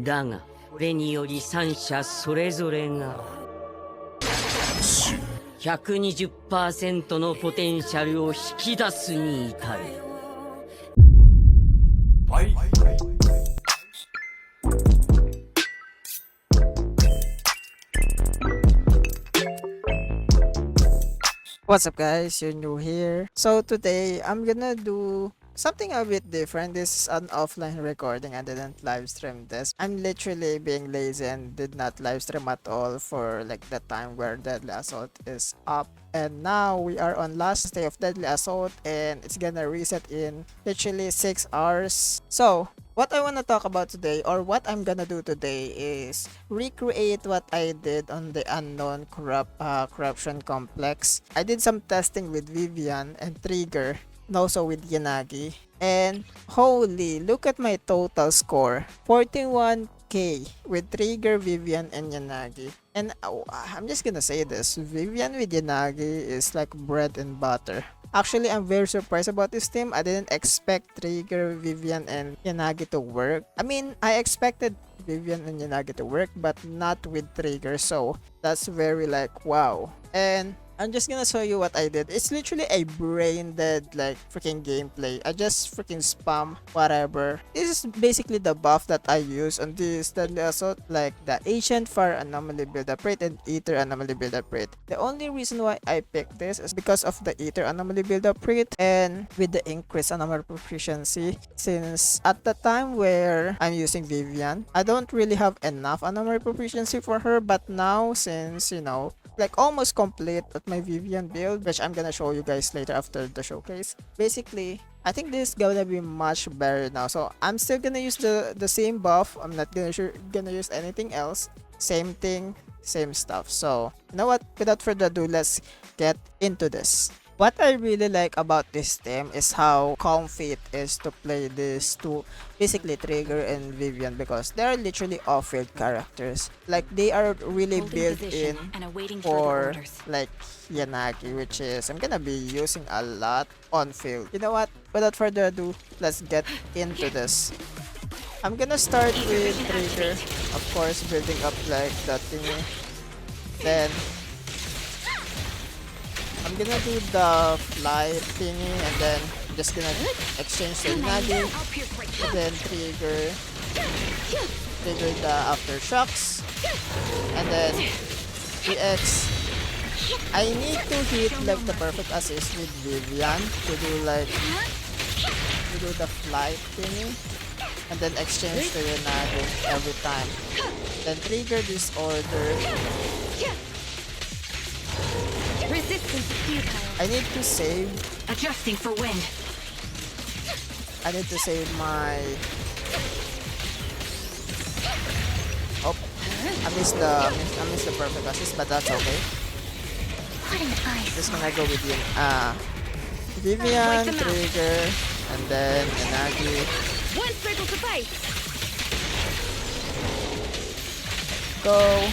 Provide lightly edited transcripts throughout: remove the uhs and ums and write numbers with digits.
だがこれにより三者それぞれが120% のポテンシャルを引き出すに至る。はい。What's up guys, you're new here. So today I'm gonna do something a bit different. This is an offline recording. I didn't live stream this. I'm literally being lazy and did not live stream at all for like the time where Deadly Assault is up. And now we are on last day of Deadly Assault and it's gonna reset in literally 6 hours. So what I want to talk about today, or what I'm gonna do today, is recreate what I did on the unknown corruption complex. I did some testing with Vivian and Trigger, and also with Yanagi. And holy, look at my total score. 41k with Trigger, Vivian, and Yanagi. And I'm just gonna say this, Vivian with Yanagi is like bread and butter. Actually, I'm very surprised about this team. I didn't expect Trigger, Vivian, and Yanagi to work. I mean, I expected Vivian and Yanagi to work, but not with Trigger. So that's very like wow. And I'm just gonna show you what I did. It's literally a brain dead like freaking gameplay. I just freaking spam whatever. This is basically the buff that I use on this Deadly Assault, like the Ancient Fire Anomaly Build Up Rate and Ether Anomaly Build Up Rate. The only reason why I picked this is because of the Ether Anomaly Build Up Rate and with the increased anomaly proficiency. Since at the time where I'm using Vivian, I don't really have enough anomaly proficiency for her, but now since you know, like almost complete at my Vivian build, which I'm gonna show you guys later after the showcase. Basically, I think this is gonna be much better now. So I'm still gonna use the same buff. I'm not gonna use anything else. Same thing, same stuff. So you know what? Without further ado, let's get into this. What I really like about this team is how comfy it is to play these two, basically Trigger and Vivian, because they are literally off-field characters. Like they are really built in for like Yanagi, which is I'm gonna be using a lot on field. You know what? Without further ado, let's get into this. I'm gonna start with Trigger, of course, building up like that thingy. Then I'm gonna do the fly thingy and then I'm just gonna exchange the Yanagi and then trigger the aftershocks and then EX. I need to hit like the perfect assist with Vivian to do the fly thingy and then exchange the Yanagi every time. Then trigger disorder. Resistance futile. I need to save. Adjusting for wind. I need to save my. Oh, I missed the perfect assist, but that's okay. Putting ice. Just gonna go with Vivian, Trigger, and then Yanagi. One circle suffice. Go.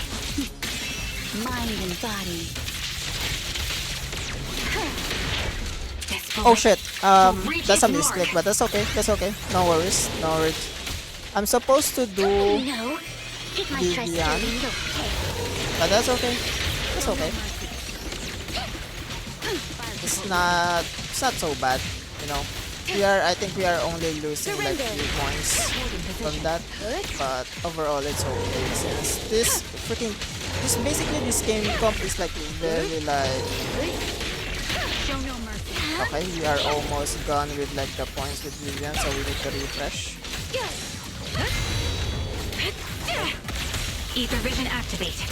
Mind and body. Oh shit. That's a misclick, but that's okay. That's okay. No worries. No worries. I'm supposed to do Vivian, but that's okay. That's okay. It's not so bad, you know. I think we are only losing like 3 points from that, but overall it's okay since this game comp is like very like. Okay, we are almost gone with like the points with Vivian, so we need to refresh. Ether vision activate.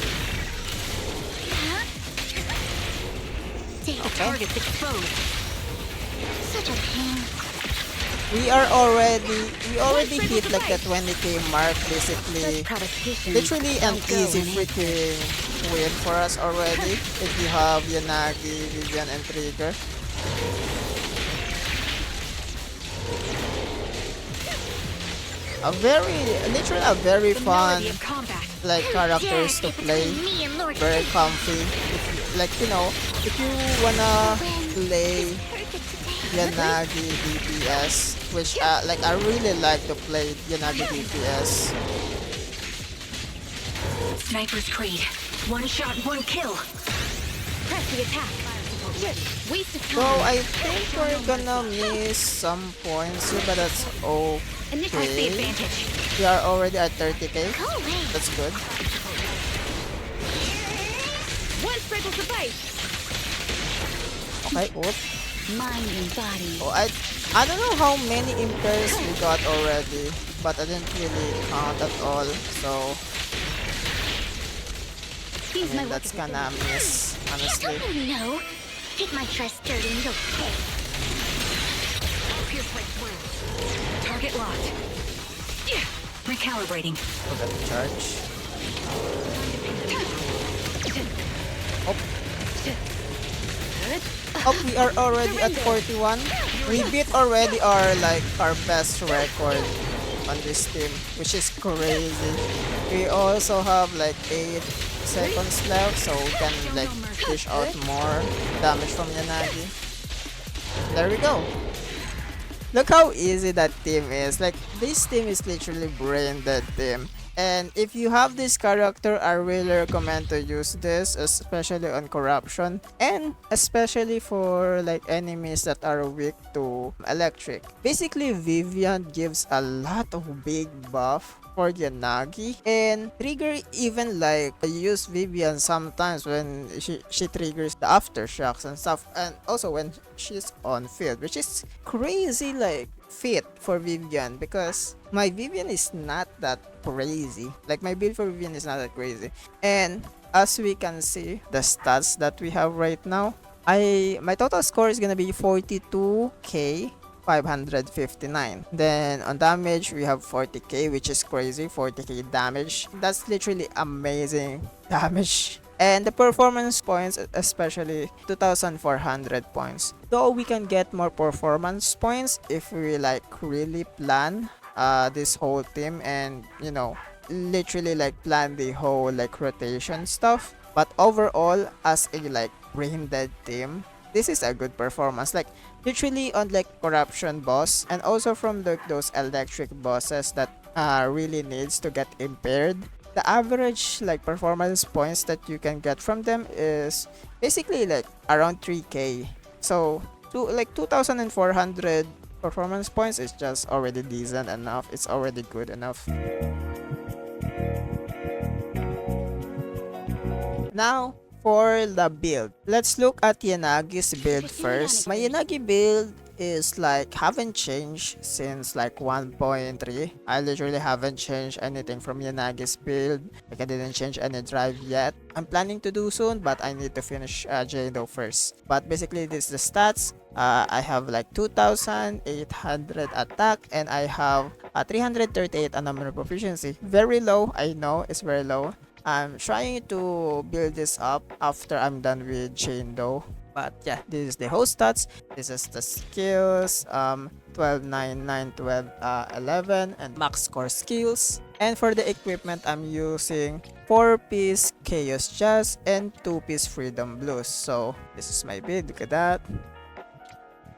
Targets exposed. Such a pain. We already hit like the 20k mark basically. Literally an easy freaking win for us already if we have Yanagi, Vivian, and Trigger. Literally a very fun like characters to play, very comfy. If you wanna play Yanagi DPS, which like I really like to play Yanagi DPS. Sniper's Creed. One shot, one kill. Press the attack. Waste of So time. I think we're gonna miss some points here, but that's Initiate the okay. advantage. We are already at 30k. Go away. That's good. One sprint will suffice. Okay, whoop. Mind and body. Oh, I don't know how many impairs we got already, but I didn't really count at all. So I mean, that's kinda miss, honestly. No. Hit my chest dirty and you'll pay. Pierce my swirl. Target locked. Yeah. Recalibrating. Forgot to charge. Oh, we are already at 41. We beat already our best record on this team, which is crazy. We also have like 8 seconds left, so we can like dish out more damage from Yanagi. There we go. Look how easy that team is. Like, this team is literally brain dead team. And if you have this character, I really recommend to use this, especially on corruption, and especially for like enemies that are weak to electric. Basically, Vivian gives a lot of big buff for Yanagi, and Trigger even like use Vivian sometimes when she triggers the aftershocks and stuff, and also when she's on field, which is crazy like fit for Vivian, because my Vivian is not that crazy. Like, my build for Vivian is not that crazy. And as we can see, the stats that we have right now, my total score is gonna be 42k 559. Then on damage we have 40k, which is crazy. 40k damage, that's literally amazing damage. And the performance points, especially 2,400 points. Though we can get more performance points if we like really plan this whole team, and you know, literally like plan the whole like rotation stuff. But overall, as a like brain dead team, this is a good performance. Like, literally on like corruption boss, and also from those electric bosses that really needs to get impaired, the average like performance points that you can get from them is basically like around 3k. So to like 2,400 performance points is just already decent enough. It's already good enough. Now for the build, let's look at Yanagi's build first. My Yanagi build is like haven't changed since like 1.3. I literally haven't changed anything from Yanagi's build. Like, I didn't change any drive yet. I'm planning to do soon, but I need to finish Jado first. But basically, this is the stats. I have like 2,800 attack, and I have 338 anomaly proficiency. Very low, I know, it's very low. I'm trying to build this up after I'm done with chain though. But yeah, this is the whole stats. This is the skills, 12, 9, 9, 12, 11, and max score skills. And for the equipment, I'm using 4-piece Chaos Jazz and 2-piece Freedom Blues. So this is my build. Look at that.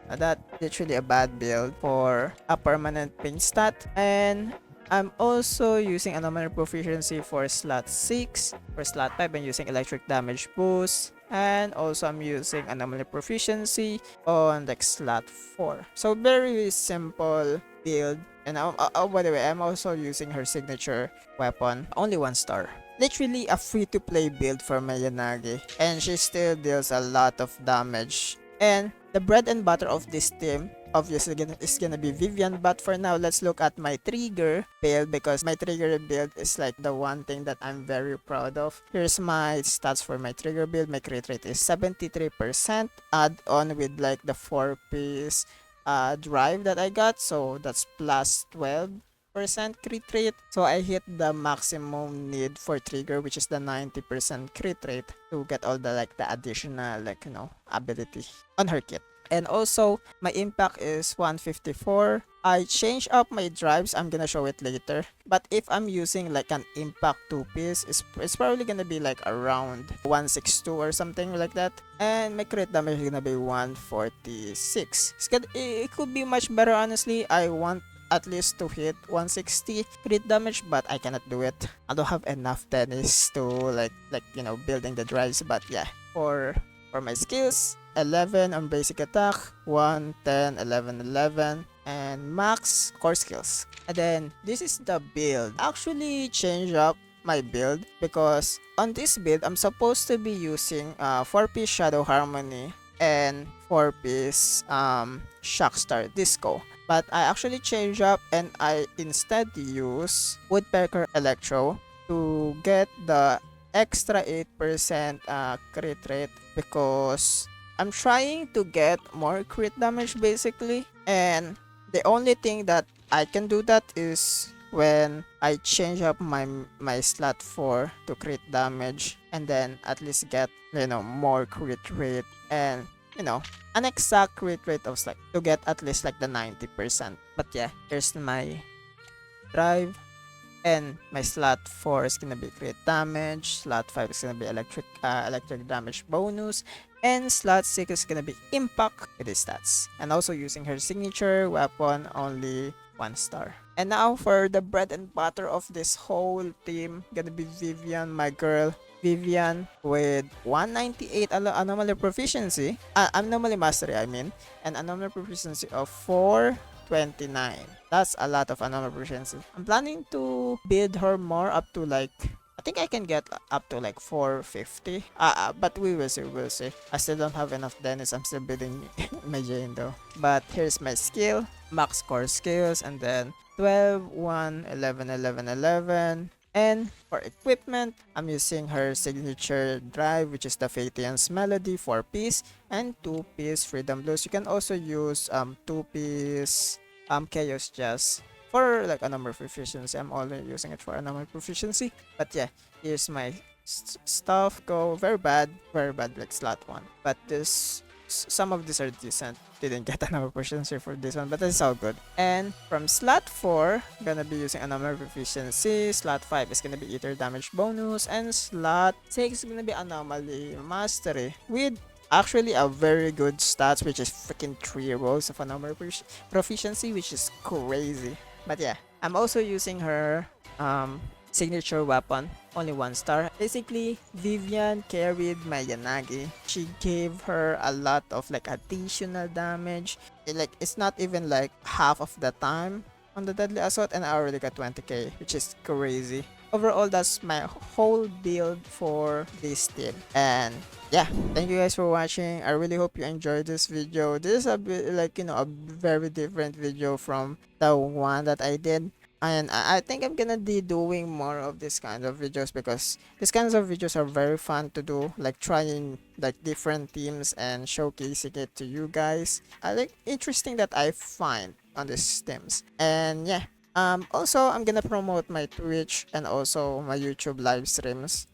That literally a bad build for a permanent ping stat. And I'm also using anomaly proficiency for slot 6. For slot 5, I'm using electric damage boost. And also I'm using anomaly proficiency on like slot 4. So very simple build. And by the way, I'm also using her signature weapon, only 1 star. Literally a free-to-play build for my Yanagi, and she still deals a lot of damage. And the bread and butter of this team obviously is gonna be Vivian, but for now let's look at my Trigger build, because my Trigger build is like the one thing that I'm very proud of. Here's my stats for my Trigger build. My crit rate is 73%, add on with like the 4-piece drive that I got, so that's plus 12% crit rate. So I hit the maximum need for Trigger, which is the 90% crit rate, to get all the like the additional like, you know, ability on her kit. And also my impact is 154. I change up my drives, I'm gonna show it later. But if I'm using like an impact 2-piece, it's probably gonna be like around 162 or something like that. And my crit damage is gonna be 146. It could be much better, honestly. I want at least to hit 160 crit damage, but I cannot do it. I don't have enough tennis to building the drives. But yeah, for my skills, 11 on basic attack, 1, 10, 11, 11, and max core skills. And then this is the build. Actually change up my build because on this build I'm supposed to be using 4-piece Shadow Harmony and 4-piece Shockstar Disco, but I actually change up and I instead use Woodpecker Electro to get the extra 8% crit rate because I'm trying to get more crit damage basically, and the only thing that I can do that is when I change up my slot 4 to crit damage, and then at least get more crit rate, and an exact crit rate of like to get at least like the 90%. But yeah, here's my drive, and my slot 4 is gonna be crit damage, slot 5 is gonna be electric damage bonus, and slot 6 is gonna be impact with his stats. And also using her signature weapon, only 1 star. And now for the bread and butter of this whole team, gonna be Vivian, my girl. Vivian with 198 anomaly proficiency, anomaly mastery I mean, and anomaly proficiency of 429. That's a lot of anomaly proficiency. I'm planning to build her more up to like, I think I can get up to like 450. But we will see, we'll see. I still don't have enough Dennis. I'm still building my Jane though. But here's my skill, max core skills, and then 12, 1, 11, 11, 11. And for equipment, I'm using her signature drive, which is the Phaeton's Melody 4-piece and 2-piece Freedom Blues. You can also use 2-piece Chaos Jazz for like a number of proficiency. I'm already using it for a number of proficiency. But yeah, here's my stuff. Go very bad like slot 1. But this some of these are decent. Didn't get a number of proficiency for this one, but it's all good. And from slot 4, gonna be using a number of proficiency. Slot 5 is gonna be ether damage bonus, and slot 6 is gonna be anomaly mastery with actually a very good stats, which is freaking 3 rolls of anomaly proficiency, which is crazy. But yeah, I'm also using her signature weapon, only 1 star. Basically, Vivian carried my Yanagi. She gave her a lot of like additional damage. It's not even like half of the time on the deadly assault, and I already got 20k, which is crazy. Overall, that's my whole build for this team. And yeah, thank you guys for watching. I really hope you enjoyed this video. This is a bit like a very different video from the one that I did. And I think I'm gonna be doing more of this kind of videos because these kinds of videos are very fun to do, like trying like different teams and showcasing it to you guys. I like interesting that I find on these teams. And yeah, also I'm gonna promote my Twitch and also my YouTube live streams.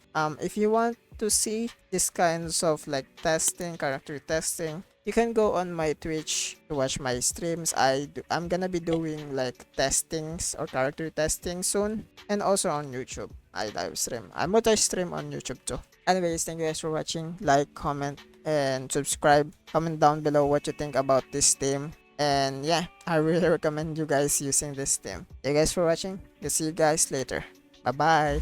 If you want to see these kinds of like character testing, you can go on my Twitch to watch my streams. I'm gonna be doing like testings or character testing soon, and also on YouTube I live stream. I multi-stream on YouTube too. Anyways, thank you guys for watching. Like, comment, and subscribe. Comment down below what you think about this team. And yeah, I really recommend you guys using this team. Thank you guys for watching. I'll see you guys later. Bye bye.